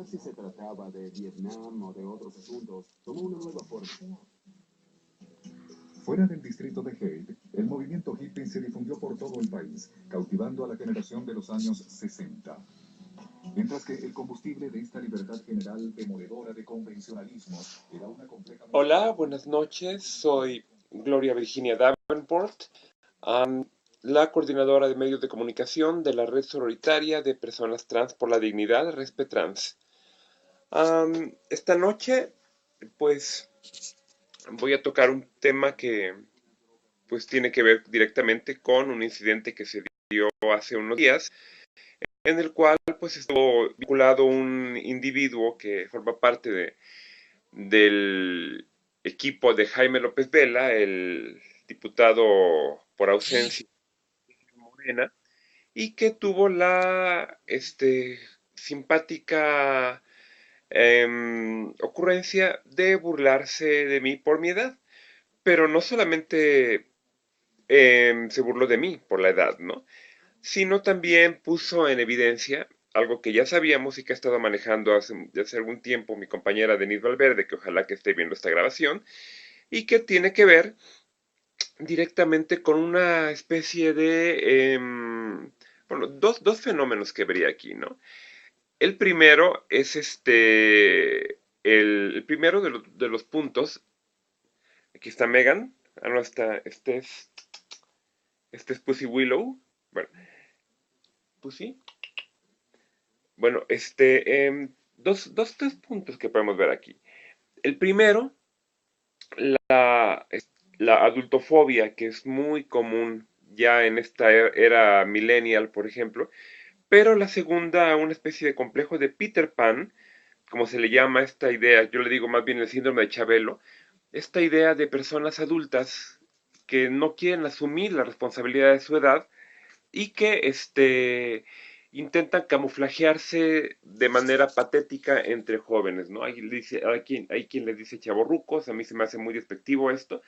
si se trataba de Vietnam o de otros asuntos, tomó una nueva forma. Fuera del distrito de Haight, el movimiento hippie se difundió por todo el país, cautivando a la generación de los años 60. Mientras que el combustible de esta libertad general demoledora de convencionalismos era una compleja... Hola, buenas noches. Soy Gloria Virginia Davenport, la coordinadora de medios de comunicación de la Red Sororitaria de Personas Trans por la Dignidad, Respetrans. Esta noche, pues, voy a tocar un tema que, pues, tiene que ver directamente con un incidente que se dio hace unos días, en el cual, pues, estuvo vinculado un individuo que forma parte del equipo de Jaime López Vela, el diputado por ausencia de Morena, y que tuvo la simpática ocurrencia de burlarse de mí por mi edad. Pero no solamente se burló de mí por la edad, ¿no? Sino también puso en evidencia algo que ya sabíamos y que ha estado manejando hace algún tiempo mi compañera Denise Valverde, que ojalá que esté viendo esta grabación, y que tiene que ver directamente con una especie de, bueno, dos fenómenos que vería aquí, ¿no? El primero es el primero de los puntos, aquí está Megan, no está, este es Pussy Willow, bueno, Pussy, bueno, tres puntos que podemos ver aquí. El primero, la, la adultofobia, que es muy común ya en esta era millennial, por ejemplo, pero la segunda, una especie de complejo de Peter Pan, como se le llama esta idea, yo le digo más bien el síndrome de Chabelo, esta idea de personas adultas que no quieren asumir la responsabilidad de su edad y que intentan camuflajearse de manera patética entre jóvenes, ¿no? Hay quien les dice chavorrucos, a mí se me hace muy despectivo esto,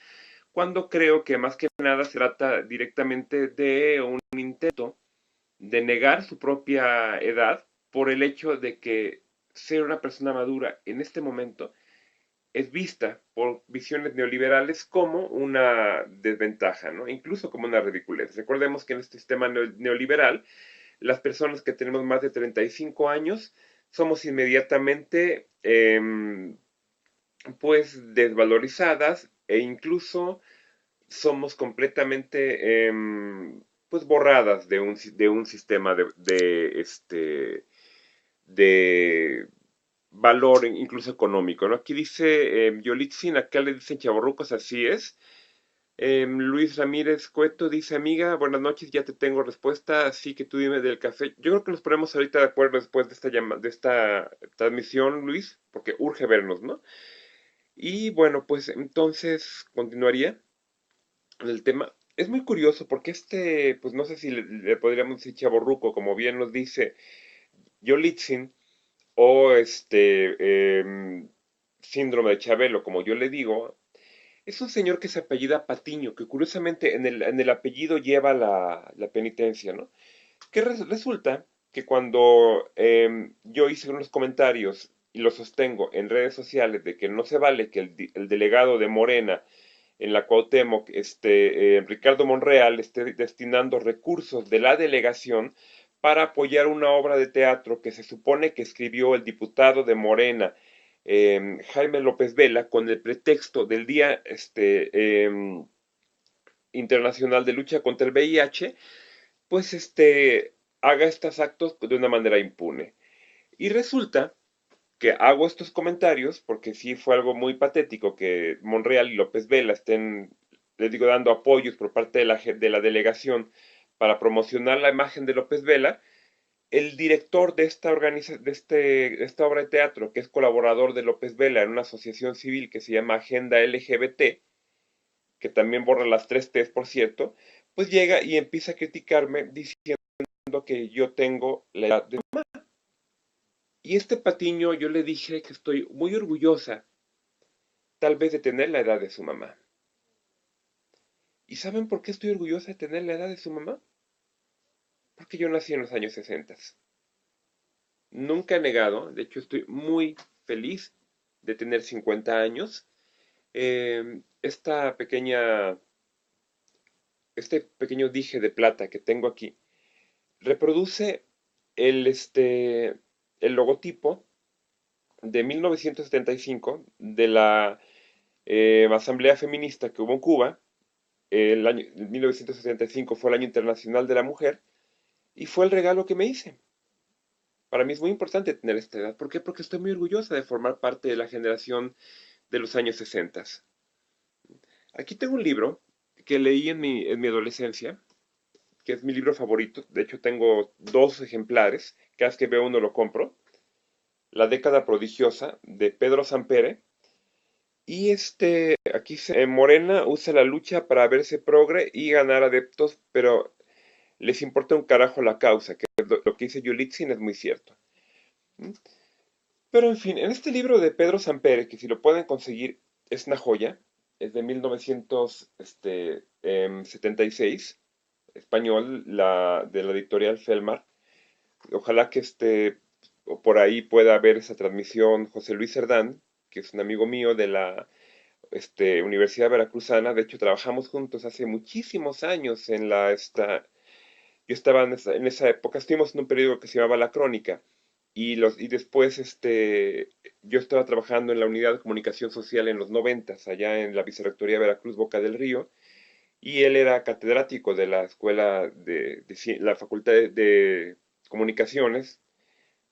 cuando creo que más que nada se trata directamente de un intento de negar su propia edad por el hecho de que ser una persona madura en este momento es vista por visiones neoliberales como una desventaja, ¿no? Incluso como una ridiculez. Recordemos que en este sistema neoliberal, las personas que tenemos más de 35 años somos inmediatamente, pues, desvalorizadas e incluso somos completamente, pues, borradas de un sistema de valor incluso económico, ¿no? Aquí dice Yolitzin, acá le dicen chavorrucos, así es. Luis Ramírez Cueto dice, amiga, buenas noches, ya te tengo respuesta, así que tú dime del café. Yo creo que nos ponemos ahorita de acuerdo después de de esta transmisión, Luis, porque urge vernos, ¿no? Y bueno, pues entonces continuaría el tema. Es muy curioso porque pues no sé si le podríamos decir chavorruco, como bien nos dice Yolitzin, o síndrome de Chabelo, como yo le digo, es un señor que se apellida Patiño, que curiosamente en el apellido lleva la penitencia, ¿no? Que resulta que cuando yo hice unos comentarios y los sostengo en redes sociales de que no se vale que el delegado de Morena en la Cuauhtémoc, Ricardo Monreal, esté destinando recursos de la delegación para apoyar una obra de teatro que se supone que escribió el diputado de Morena, Jaime López Vela, con el pretexto del Día Internacional de Lucha contra el VIH, pues haga estos actos de una manera impune. Y resulta que hago estos comentarios porque sí fue algo muy patético que Monreal y López Vela estén, les digo, dando apoyos por parte de la delegación para promocionar la imagen de López Vela. El director de de esta obra de teatro, que es colaborador de López Vela en una asociación civil que se llama Agenda LGBT, que también borra las tres T's, por cierto, pues llega y empieza a criticarme diciendo que yo tengo la edad de mamá. Y Patiño, yo le dije que estoy muy orgullosa, tal vez, de tener la edad de su mamá. ¿Y saben por qué estoy orgullosa de tener la edad de su mamá? Porque yo nací en los años 60. nunca he negado, de hecho estoy muy feliz de tener 50 años. Esta pequeña, este pequeño dije de plata que tengo aquí reproduce el logotipo de 1975 de la Asamblea Feminista que hubo en Cuba. El año 1975 fue el Año Internacional de la Mujer y fue el regalo que me hice. Para mí es muy importante tener esta edad. ¿Por qué? Porque estoy muy orgullosa de formar parte de la generación de los años 60. Aquí tengo un libro que leí en mi adolescencia, que es mi libro favorito. De hecho, tengo dos ejemplares. Cada vez que veo uno lo compro. La década prodigiosa de Pedro Sampere. Y aquí Morena usa la lucha para verse progre y ganar adeptos, pero les importa un carajo la causa, que lo que dice Yulitsin es muy cierto. ¿Mm? Pero en fin, en este libro de Pedro Sampere, que si lo pueden conseguir es una joya, es de 1976, español, de la editorial Felmar. Ojalá que por ahí pueda ver esa transmisión José Luis Cerdán, que es un amigo mío de la Universidad Veracruzana. De hecho, trabajamos juntos hace muchísimos años yo estaba en esa época, estuvimos en un periodo que se llamaba La Crónica, y después yo estaba trabajando en la Unidad de Comunicación Social en los 90, allá en la Vicerrectoría Veracruz Boca del Río, y él era catedrático de la escuela la Facultad de Comunicaciones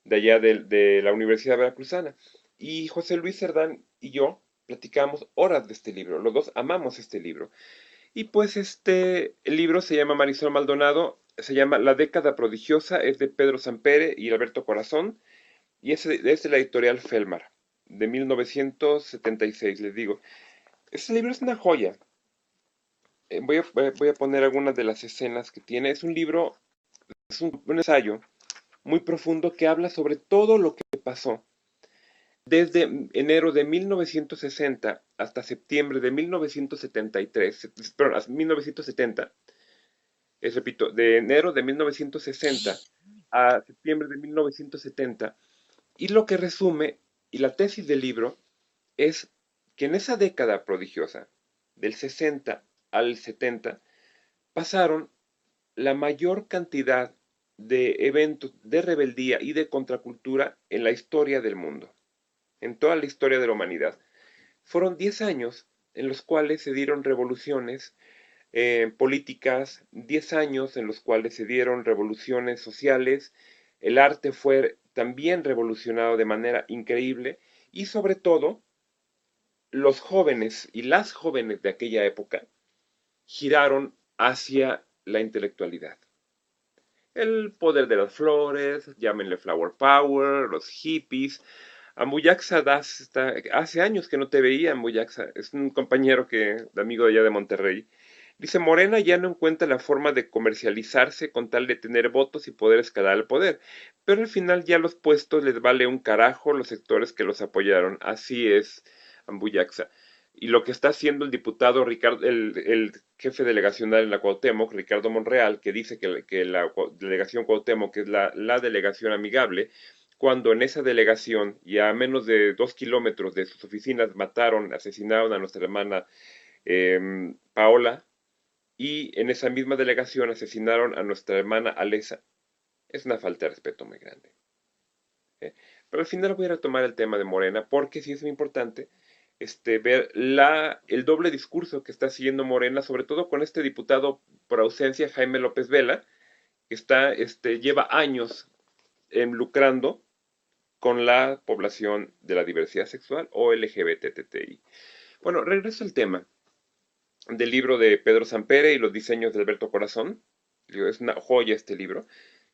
de allá de la Universidad Veracruzana. Y José Luis Cerdán y yo platicamos horas de este libro, los dos amamos este libro. Y pues el libro se llama Marisol Maldonado, se llama La década prodigiosa, es de Pedro Sampere y Alberto Corazón, y es de la editorial Felmar, de 1976, les digo. Este libro es una joya. Voy a poner algunas de las escenas que tiene. Es un libro, es un ensayo muy profundo que habla sobre todo lo que pasó desde enero de 1960 hasta septiembre de 1973, perdón, hasta 1970, repito, de enero de 1960 a septiembre de 1970, y lo que resume, y la tesis del libro, es que en esa década prodigiosa, del 60 al 70, pasaron la mayor cantidad de eventos de rebeldía y de contracultura en la historia del mundo, en toda la historia de la humanidad. Fueron 10 años en los cuales se dieron revoluciones políticas, 10 años en los cuales se dieron revoluciones sociales, el arte fue también revolucionado de manera increíble y sobre todo los jóvenes y las jóvenes de aquella época giraron hacia la intelectualidad. El poder de las flores, llámenle flower power, los hippies. Ambuyaxa Das hace años que no te veía, Ambuyaxa. Es un compañero amigo de allá de Monterrey. Dice, Morena ya no encuentra la forma de comercializarse con tal de tener votos y poder escalar al poder. Pero al final ya los puestos les vale un carajo los sectores que los apoyaron. Así es, Ambuyaxa. Y lo que está haciendo el diputado Ricardo, el jefe delegacional en la Cuauhtémoc, Ricardo Monreal, que dice que la delegación Cuauhtémoc es la delegación amigable, cuando en esa delegación y a menos de 2 kilómetros de sus oficinas asesinaron a nuestra hermana Paola, y en esa misma delegación asesinaron a nuestra hermana Alesa. Es una falta de respeto muy grande. ¿Eh? Pero al final voy a retomar el tema de Morena, porque sí es muy importante ver el doble discurso que está siguiendo Morena, sobre todo con este diputado por ausencia, Jaime López Vela, que lleva años lucrando con la población de la diversidad sexual o LGBTTI. Bueno, regreso al tema del libro de Pedro Sampere y los diseños de Alberto Corazón. Es una joya este libro.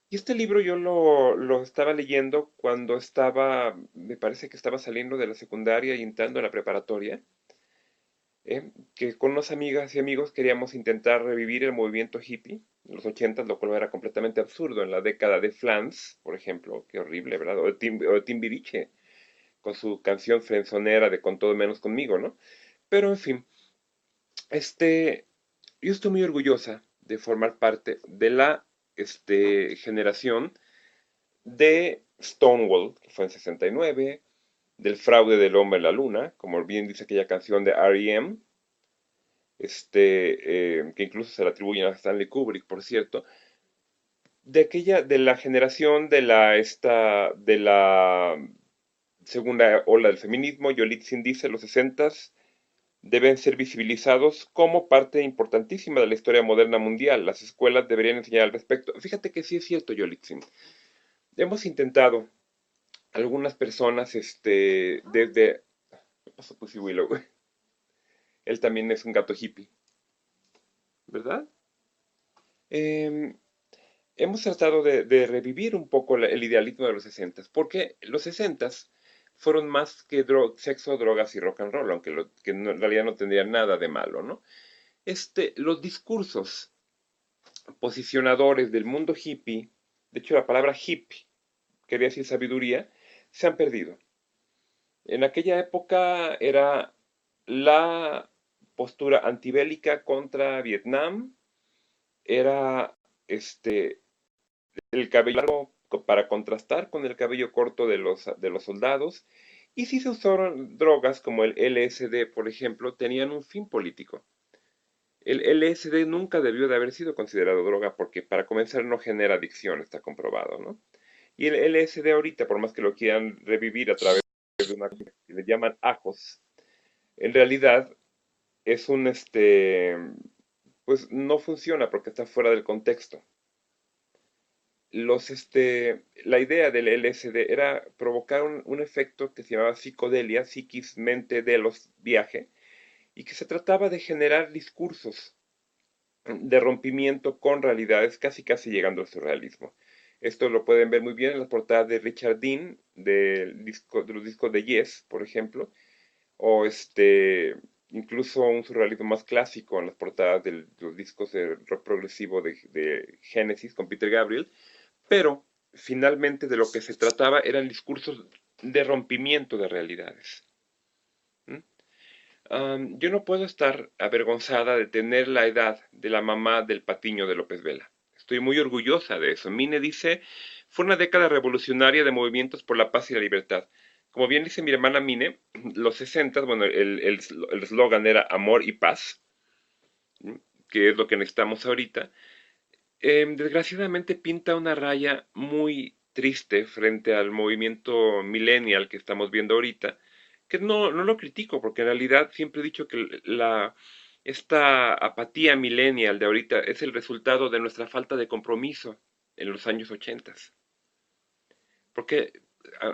Y este libro yo lo estaba leyendo cuando me parece que estaba saliendo de la secundaria y entrando en la preparatoria, que con unas amigas y amigos queríamos intentar revivir el movimiento hippie en los 80, lo cual era completamente absurdo en la década de Flans, por ejemplo, qué horrible, ¿verdad? O de Timbiriche, con su canción frenzonera de Con todo menos conmigo, ¿no? Pero en fin, yo estoy muy orgullosa de formar parte de la generación de Stonewall, que fue en 69, del fraude del hombre en la luna, como bien dice aquella canción de R.E.M., que incluso se le atribuyen a Stanley Kubrick, por cierto, de la generación de la segunda ola del feminismo. Yolitzin dice, los sesentas deben ser visibilizados como parte importantísima de la historia moderna mundial. Las escuelas deberían enseñar al respecto. Fíjate que sí es cierto, Yolitzin. Hemos intentado, algunas personas, desde... ¿Qué pasó, Pussy Willow? Él también es un gato hippie, ¿verdad? Em, Hemos tratado de revivir un poco el idealismo de los sesentas, porque los sesentas fueron más que sexo, drogas y rock and roll, aunque en realidad no tendrían nada de malo, ¿no? Los discursos posicionadores del mundo hippie, de hecho la palabra hippie quería decir sabiduría, se han perdido. En aquella época era la postura antibélica contra Vietnam, era el cabello largo para contrastar con el cabello corto de los soldados, y si se usaron drogas como el LSD, por ejemplo, tenían un fin político. El LSD nunca debió de haber sido considerado droga porque para comenzar no genera adicción, está comprobado, ¿no? Y el LSD ahorita, por más que lo quieran revivir a través de una que le llaman ajos, en realidad es pues no funciona porque está fuera del contexto. La idea del LSD era provocar un efecto que se llamaba psicodelia, psiquis, mente, delos, viaje, y que se trataba de generar discursos de rompimiento con realidades, casi casi llegando al surrealismo. Esto lo pueden ver muy bien en las portadas de Richard Dean, de los discos de Yes, por ejemplo, o incluso un surrealismo más clásico en las portadas de los discos de rock progresivo de Genesis con Peter Gabriel, pero finalmente de lo que se trataba eran discursos de rompimiento de realidades. Yo no puedo estar avergonzada de tener la edad de la mamá del Patiño de López Vela. Estoy muy orgullosa de eso. Mine dice, fue una década revolucionaria de movimientos por la paz y la libertad. Como bien dice mi hermana Mine, los 60, bueno, el eslogan era amor y paz, que es lo que necesitamos ahorita. Desgraciadamente pinta una raya muy triste frente al movimiento millennial que estamos viendo ahorita, que no lo critico, porque en realidad siempre he dicho que esta apatía millennial de ahorita es el resultado de nuestra falta de compromiso en los años 80. Porque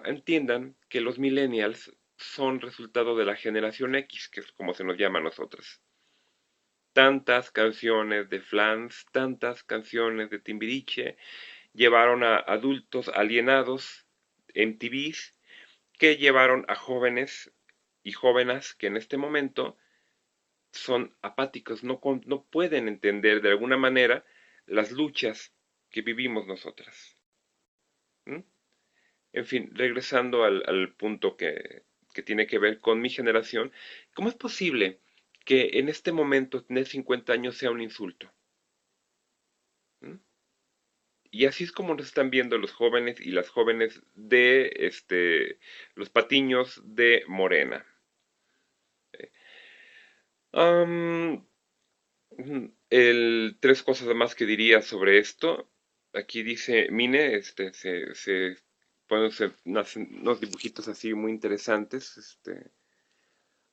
entiendan que los millennials son resultado de la generación X, que es como se nos llama a nosotros. Tantas canciones de Flans, tantas canciones de Timbiriche, llevaron a adultos alienados en TVs, que llevaron a jóvenes y jóvenes que en este momento son apáticos, no pueden entender de alguna manera las luchas que vivimos nosotras. ¿Mm? En fin, regresando al punto que tiene que ver con mi generación, ¿cómo es posible que en este momento tener 50 años sea un insulto? ¿Mm? Y así es como nos están viendo los jóvenes y las jóvenes de los patiños de Morena. Am, Tres cosas más que diría sobre esto. Aquí dice Mine, se ponen unos dibujitos así muy interesantes.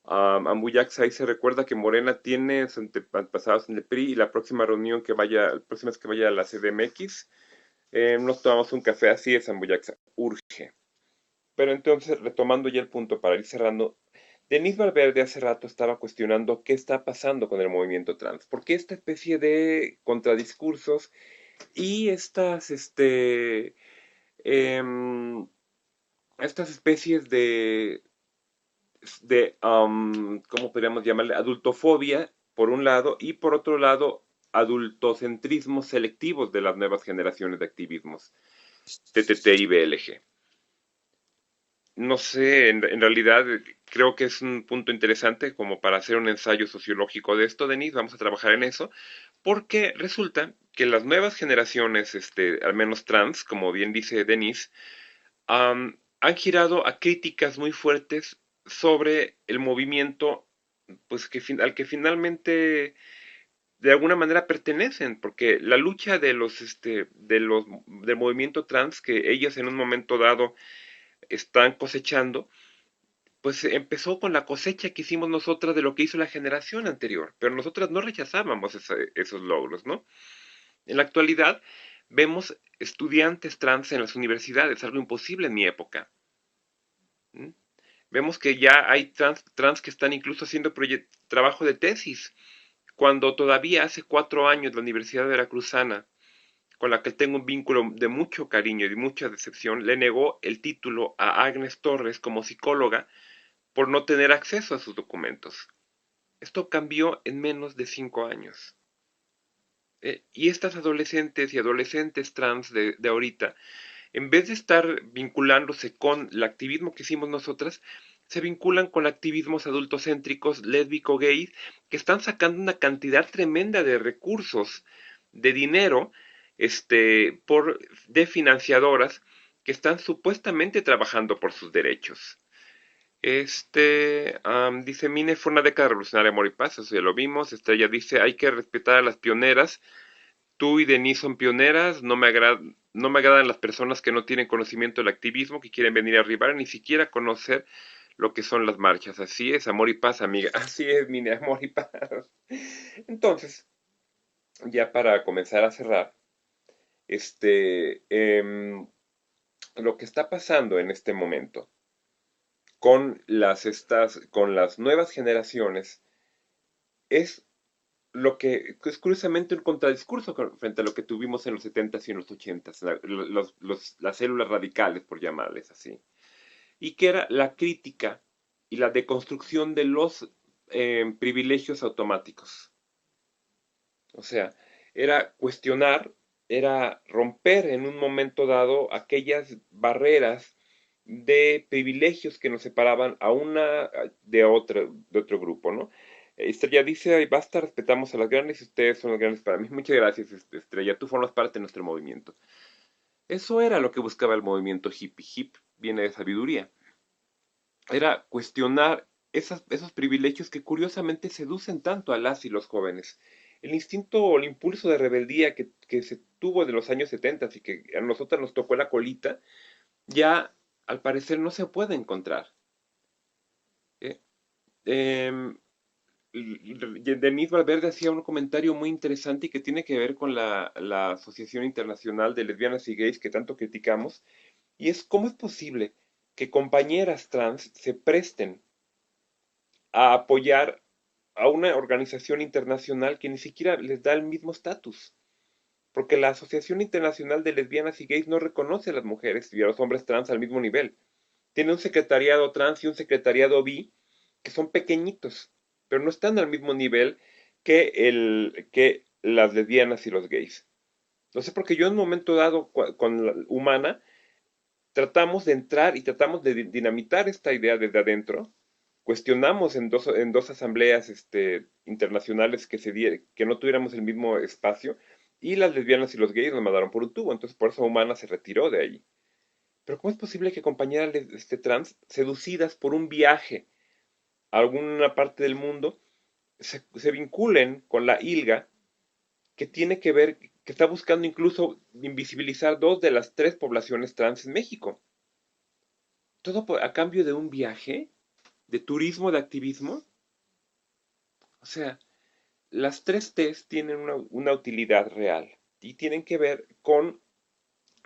Ambuyax ahí se recuerda que Morena tiene sus antepasados en el PRI, y la próxima reunión la próxima vez que vaya a la CDMX, nos tomamos un café. Así es, Ambuyax, urge. Pero entonces, retomando ya el punto para ir cerrando, Denise Valverde hace rato estaba cuestionando qué está pasando con el movimiento trans, porque esta especie de contradiscursos y estas especies ¿cómo podríamos llamarle? Adultofobia, por un lado, y por otro lado, adultocentrismos selectivos de las nuevas generaciones de activismos, TTT y BLG. No sé, en realidad creo que es un punto interesante como para hacer un ensayo sociológico de esto, Denise. Vamos a trabajar en eso, porque resulta que las nuevas generaciones, al menos trans, como bien dice Denise, han girado a críticas muy fuertes sobre el movimiento, pues al que finalmente de alguna manera pertenecen, porque la lucha del movimiento trans que ellas en un momento dado están cosechando, pues empezó con la cosecha que hicimos nosotras de lo que hizo la generación anterior, pero nosotras no rechazábamos esos logros, ¿no? En la actualidad vemos estudiantes trans en las universidades, algo imposible en mi época. ¿Mm? Vemos que ya hay trans que están incluso haciendo trabajo de tesis, cuando todavía hace 4 años la Universidad Veracruzana, con la que tengo un vínculo de mucho cariño y de mucha decepción, le negó el título a Agnes Torres como psicóloga por no tener acceso a sus documentos. Esto cambió en menos de 5 años. Y estas adolescentes y adolescentes trans de ahorita, en vez de estar vinculándose con el activismo que hicimos nosotras, se vinculan con activismos adultocéntricos, lésbico, gays, que están sacando una cantidad tremenda de recursos, de dinero, de financiadoras que están supuestamente trabajando por sus derechos. Dice, Mine fue una década revolucionaria, amor y paz, eso ya lo vimos. Estrella dice, hay que respetar a las pioneras. Tú y Denise son pioneras, no me agradan las personas que no tienen conocimiento del activismo, que quieren venir a arribar, ni siquiera conocer lo que son las marchas. Así es, amor y paz, amiga. Así es, Mine, amor y paz. Entonces, ya para comenzar a cerrar, lo que está pasando en este momento con las nuevas generaciones es lo que es curiosamente un contradiscurso frente a lo que tuvimos en los 70s y en los 80s, las células radicales, por llamarles así, y que era la crítica y la deconstrucción de los privilegios automáticos. O sea, era cuestionar, era romper en un momento dado aquellas barreras de privilegios que nos separaban a una de otro grupo, ¿no? Estrella dice, "Ay, basta, respetamos a las grandes y ustedes son los grandes para mí". Muchas gracias, Estrella, tú formas parte de nuestro movimiento. Eso era lo que buscaba el movimiento hippie. Hip viene de sabiduría. Era cuestionar esos privilegios que curiosamente seducen tanto a las y los jóvenes. El instinto o el impulso de rebeldía que se tuvo de los años 70 y que a nosotros nos tocó la colita, ya al parecer no se puede encontrar. ¿Eh? Em, Denise Valverde hacía un comentario muy interesante y que tiene que ver con la Asociación Internacional de Lesbianas y Gays que tanto criticamos, y es cómo es posible que compañeras trans se presten a apoyar a una organización internacional que ni siquiera les da el mismo estatus. Porque la Asociación Internacional de Lesbianas y Gays no reconoce a las mujeres y a los hombres trans al mismo nivel. Tiene un secretariado trans y un secretariado bi que son pequeñitos, pero no están al mismo nivel que las lesbianas y los gays. No sé, porque yo en un momento dado con la Humana tratamos de entrar y tratamos de dinamitar esta idea desde adentro. Cuestionamos en dos asambleas internacionales que no tuviéramos el mismo espacio, y las lesbianas y los gays nos mandaron por un tubo, entonces por eso Humana se retiró de ahí. Pero ¿cómo es posible que compañeras trans, seducidas por un viaje a alguna parte del mundo, se vinculen con la ILGA, que tiene que ver, que está buscando incluso invisibilizar 2 de las 3 poblaciones trans en México? Todo a cambio de un viaje, de turismo, de activismo. O sea, las 3 T's tienen una utilidad real y tienen que ver con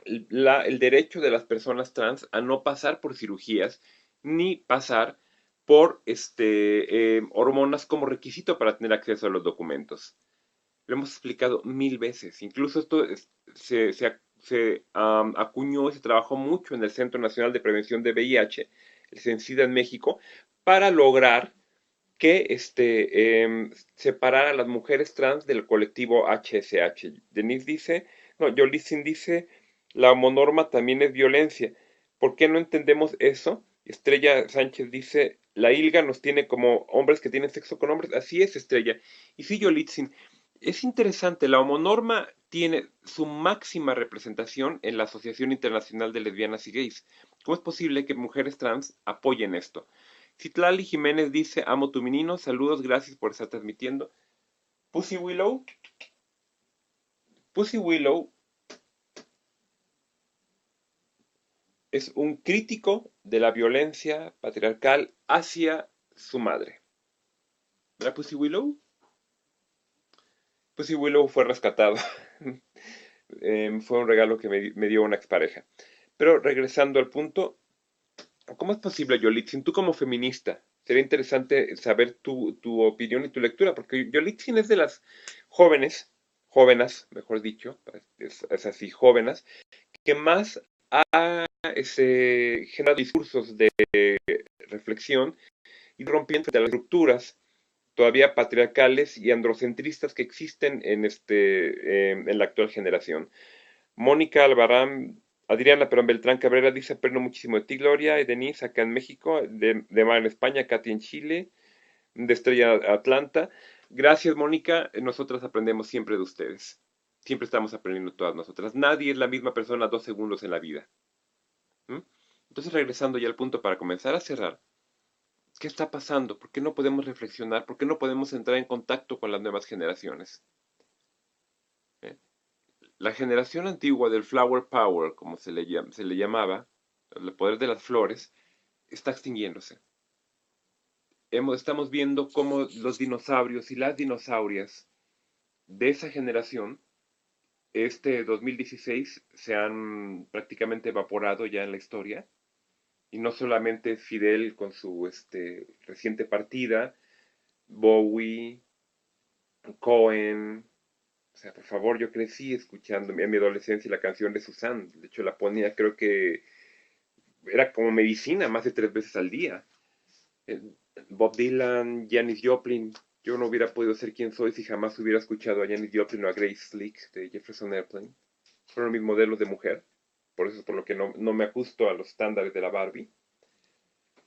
el derecho de las personas trans a no pasar por cirugías ni pasar por hormonas como requisito para tener acceso a los documentos. Lo hemos explicado 1000 veces. Incluso esto se acuñó y se trabajó mucho en el Centro Nacional de Prevención de VIH, el CENSIDA en México, para lograr que separar a las mujeres trans del colectivo HSH. Denise dice, no, Yolitzin dice, la homonorma también es violencia. ¿Por qué no entendemos eso? Estrella Sánchez dice, la ILGA nos tiene como hombres que tienen sexo con hombres. Así es, Estrella. Y sí, Yolitzin, es interesante, la homonorma tiene su máxima representación en la Asociación Internacional de Lesbianas y Gays. ¿Cómo es posible que mujeres trans apoyen esto? Citlali Jiménez dice, amo tu menino, saludos, gracias por estar transmitiendo. Pussy Willow. Pussy Willow es un crítico de la violencia patriarcal hacia su madre. ¿Verdad, Pussy Willow? Pussy Willow fue rescatado. Fue un regalo que me dio una expareja. Pero regresando al punto, ¿cómo es posible, Yolitzin, tú como feminista? Sería interesante saber tu opinión y tu lectura, porque Yolitzin es de las jóvenes, mejor dicho, es así, jóvenes, que más ha generado discursos de reflexión y rompimiento de las estructuras todavía patriarcales y androcentristas que existen en la actual generación. Mónica Albarrán, Adriana Perón Beltrán Cabrera dice, aprendo muchísimo de ti, Gloria, y Denise, acá en México, de Mar en España, Katy en Chile, de Estrella Atlanta. Gracias, Mónica, nosotras aprendemos siempre de ustedes. Siempre estamos aprendiendo todas nosotras. Nadie es la misma persona 2 segundos en la vida. ¿Mm? Entonces, regresando ya al punto para comenzar a cerrar, ¿qué está pasando? ¿Por qué no podemos reflexionar? ¿Por qué no podemos entrar en contacto con las nuevas generaciones? ¿Eh? La generación antigua del Flower Power, como se le llamaba, el poder de las flores, está extinguiéndose. Estamos viendo cómo los dinosaurios y las dinosaurias de esa generación, 2016, se han prácticamente evaporado ya en la historia. Y no solamente Fidel con su reciente partida, Bowie, Cohen. O sea, por favor, yo crecí escuchando en mi adolescencia la canción de Susan. De hecho, la ponía, creo que era como medicina más de 3 veces al día. Eh, Bob Dylan, Janis Joplin. Yo no hubiera podido ser quien soy si jamás hubiera escuchado a Janis Joplin o a Grace Slick de Jefferson Airplane. Fueron mis modelos de mujer. Por eso es por lo que no me ajusto a los estándares de la Barbie.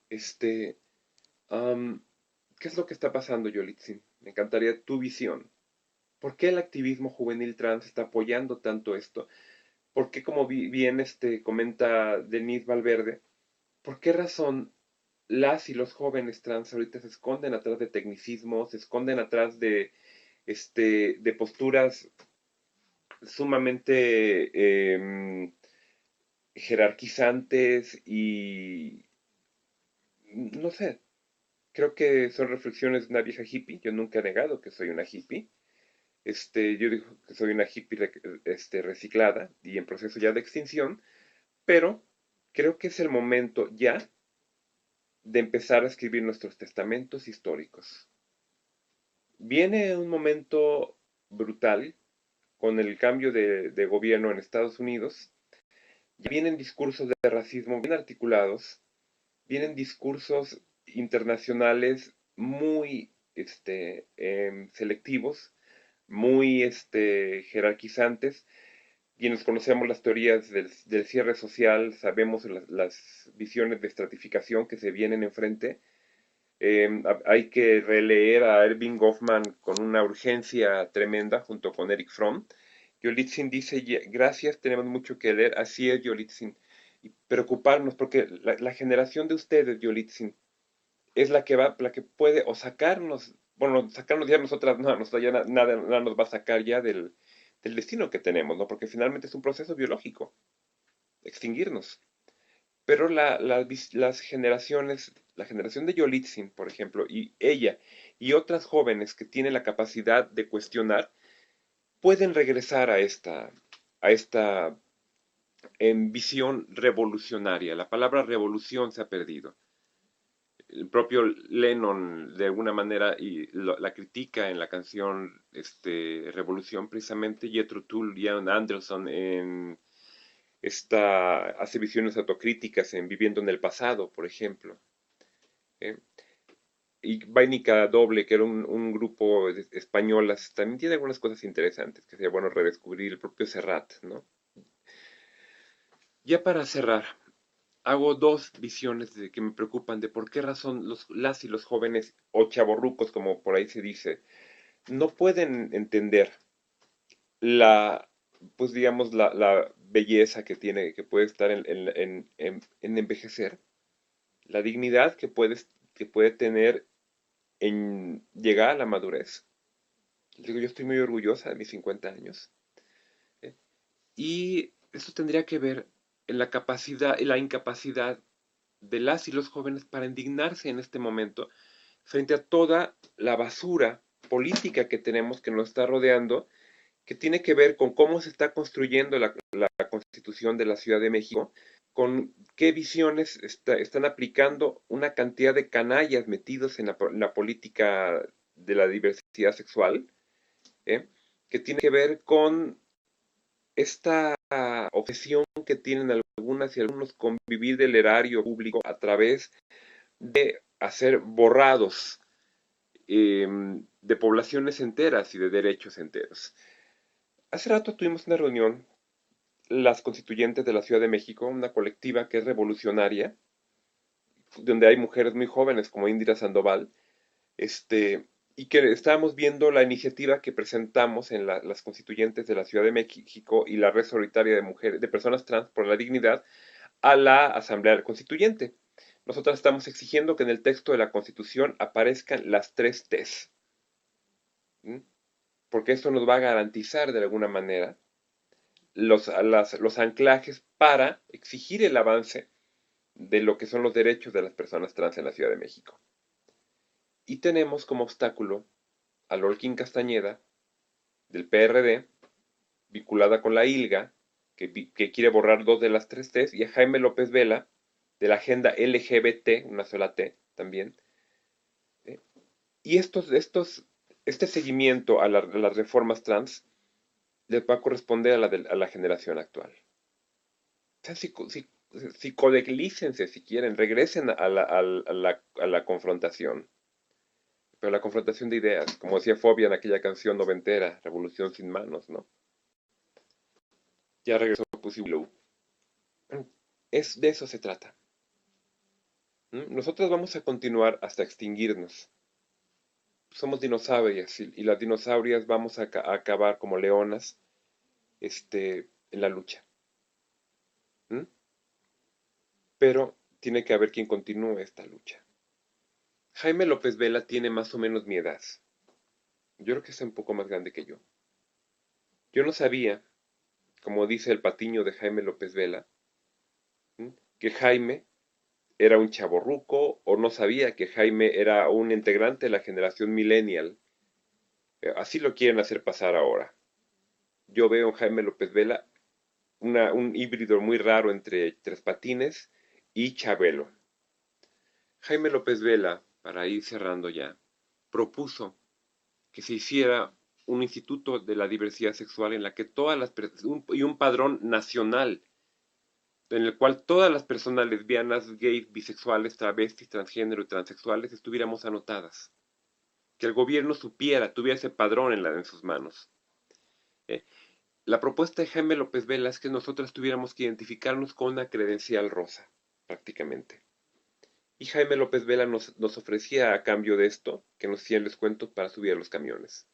Este, ¿Qué es lo que está pasando, Yolitzin? Me encantaría tu visión. ¿Por qué el activismo juvenil trans está apoyando tanto esto? ¿Por qué, como bien comenta Denise Valverde, por qué razón las y los jóvenes trans ahorita se esconden atrás de tecnicismo, se esconden atrás de posturas sumamente jerarquizantes y no sé, creo que son reflexiones de una vieja hippie. Yo nunca he negado que soy una hippie. Yo digo que soy una hippie reciclada y en proceso ya de extinción, pero creo que es el momento ya de empezar a escribir nuestros testamentos históricos. Viene un momento brutal con el cambio de gobierno en Estados Unidos. Ya vienen discursos de racismo bien articulados, vienen discursos internacionales muy selectivos, muy jerarquizantes. Quienes conocemos las teorías del cierre social, sabemos las visiones de estratificación que se vienen enfrente. Hay que releer a Erving Goffman con una urgencia tremenda junto con Eric Fromm. Yolitzin dice, gracias, tenemos mucho que leer. Así es, Yolitzin. Y preocuparnos porque la generación de ustedes, Yolitzin, es la que puede o sacarnos, bueno, sacarnos ya nosotras, no, nosotros ya nada nos va a sacar ya del destino que tenemos, ¿no? Porque finalmente es un proceso biológico, extinguirnos. Pero las generaciones, la generación de Yolitzin, por ejemplo, y ella y otras jóvenes que tienen la capacidad de cuestionar, pueden regresar a esta visión revolucionaria. La palabra revolución se ha perdido. El propio Lennon de alguna manera la critica en la canción Revolución, precisamente Jethro Tull y Ian Anderson hace visiones autocríticas en Viviendo en el Pasado, por ejemplo. ¿eh? Y Vainica Doble, que era un grupo españolas, también tiene algunas cosas interesantes que sería bueno redescubrir, el propio Serrat, ¿no? Ya para cerrar, hago dos visiones que me preocupan de por qué razón las y los jóvenes o chavorrucos, como por ahí se dice, no pueden entender la pues digamos, la belleza que tiene, que puede estar en envejecer, la dignidad que puede tener en llegar a la madurez. Les digo, yo estoy muy orgullosa de mis 50 años. ¿Eh? Y eso tendría que ver en la capacidad y la incapacidad de las y los jóvenes para indignarse en este momento frente a toda la basura política que tenemos que nos está rodeando, que tiene que ver con cómo se está construyendo la Constitución de la Ciudad de México, con qué visiones están aplicando una cantidad de canallas metidos en la política de la diversidad sexual, ¿eh? Que tiene que ver con esta obsesión que tienen algunas y algunos con vivir del erario público a través de hacer borrados de poblaciones enteras y de derechos enteros. Hace rato tuvimos una reunión, las constituyentes de la Ciudad de México, una colectiva que es revolucionaria, donde hay mujeres muy jóvenes como Indira Sandoval, y que estábamos viendo la iniciativa que presentamos en las constituyentes de la Ciudad de México y la Red Solidaria de Mujeres, de Personas Trans por la Dignidad a la Asamblea Constituyente. Nosotras estamos exigiendo que en el texto de la Constitución aparezcan las 3 Ts, ¿m? Porque eso nos va a garantizar de alguna manera los anclajes para exigir el avance de lo que son los derechos de las personas trans en la Ciudad de México. Y tenemos como obstáculo a Lorquín Castañeda, del PRD, vinculada con la ILGA, que quiere borrar 2 de las 3 Ts, y a Jaime López Vela, de la agenda LGBT, una sola T también. Y este seguimiento a las reformas trans les va a corresponder a la generación actual. O sea, psicodelícense si quieren, regresen a la confrontación. Pero la confrontación de ideas, como decía Fobia en aquella canción noventera, Revolución sin manos, ¿no? Ya regresó Pussy Blue. De eso se trata. Nosotros vamos a continuar hasta extinguirnos. Somos dinosaurias y las dinosaurias vamos a acabar como leonas en la lucha. Pero tiene que haber quien continúe esta lucha. Jaime López Vela tiene más o menos mi edad. Yo creo que es un poco más grande que yo. Yo no sabía, como dice el patiño de Jaime López Vela, que Jaime era un chavorruco, o no sabía que Jaime era un integrante de la generación millennial. Así lo quieren hacer pasar ahora. Yo veo en Jaime López Vela un híbrido muy raro entre Tres Patines y Chabelo. Jaime López Vela, para ir cerrando ya, propuso que se hiciera un instituto de la diversidad sexual en la que todas las y un padrón nacional en el cual todas las personas lesbianas, gays, bisexuales, travestis, transgénero y transexuales estuviéramos anotadas. Que el gobierno supiera, tuviera ese padrón en sus manos. La propuesta de Jaime López Vela es que nosotras tuviéramos que identificarnos con una credencial rosa, prácticamente. Y Jaime López Vela nos ofrecía a cambio de esto que nos hicieran descuentos para subir a los camiones.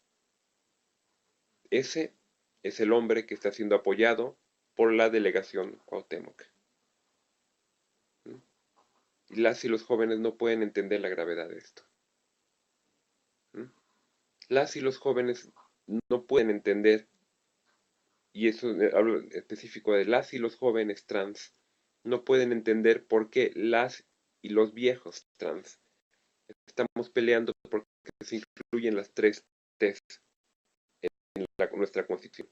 Ese es el hombre que está siendo apoyado por la delegación Cuauhtémoc. Y las y los jóvenes no pueden entender la gravedad de esto. Las y los jóvenes no pueden entender, y eso hablo específico de las y los jóvenes trans, no pueden entender por qué las y los viejos trans estamos peleando porque se incluyen las 3 T's en nuestra constitución.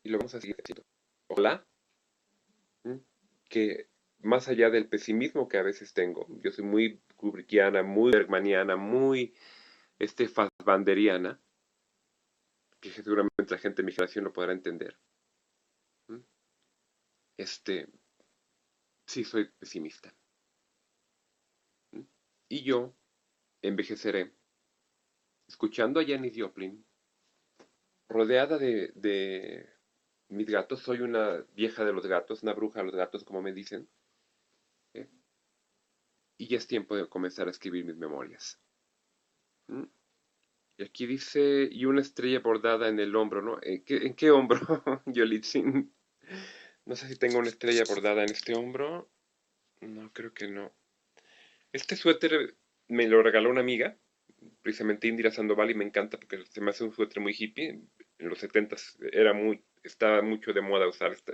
Y lo vamos a seguir haciendo. Ojalá que más allá del pesimismo que a veces tengo, yo soy muy kubrickiana, muy bergmaniana, muy fassbanderiana, que seguramente la gente de mi generación lo podrá entender. Sí soy pesimista. Y yo envejeceré escuchando a Janis Joplin, rodeada de mis gatos. Soy una vieja de los gatos, una bruja de los gatos, como me dicen. Y ya es tiempo de comenzar a escribir mis memorias. Y aquí dice, y una estrella bordada en el hombro, ¿no? En qué hombro, Yolitzin? No sé si tengo una estrella bordada en este hombro. No, creo que no. Este suéter me lo regaló una amiga, precisamente Indira Sandoval, y me encanta porque se me hace un suéter muy hippie. En los 70s estaba mucho de moda usar esta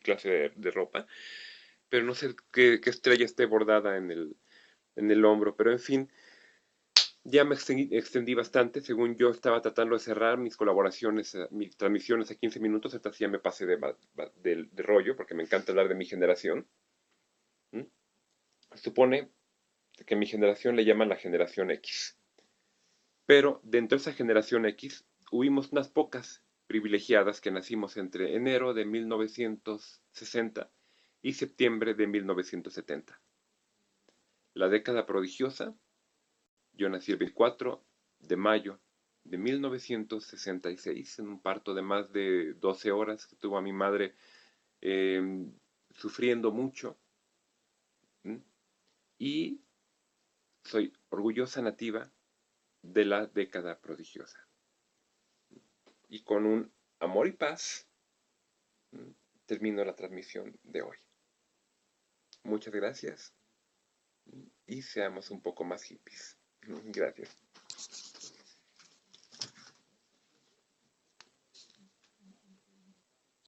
clase de ropa, pero no sé qué estrella esté bordada en el hombro, pero en fin, ya me extendí bastante. Según yo estaba tratando de cerrar mis colaboraciones, mis transmisiones a 15 minutos, hasta ya me pasé de rollo, porque me encanta hablar de mi generación. ¿Mm? Supone que mi generación le llaman la generación X. Pero dentro de esa generación X, hubimos unas pocas privilegiadas que nacimos entre enero de 1960 y septiembre de 1970. La década prodigiosa, yo nací el 24 de mayo de 1966, en un parto de más de 12 horas que tuvo a mi madre eh, sufriendo mucho. ¿Mm? Y soy orgullosa nativa de la década prodigiosa. Y con un amor y paz termino la transmisión de hoy. Muchas gracias y seamos un poco más hippies. Gracias.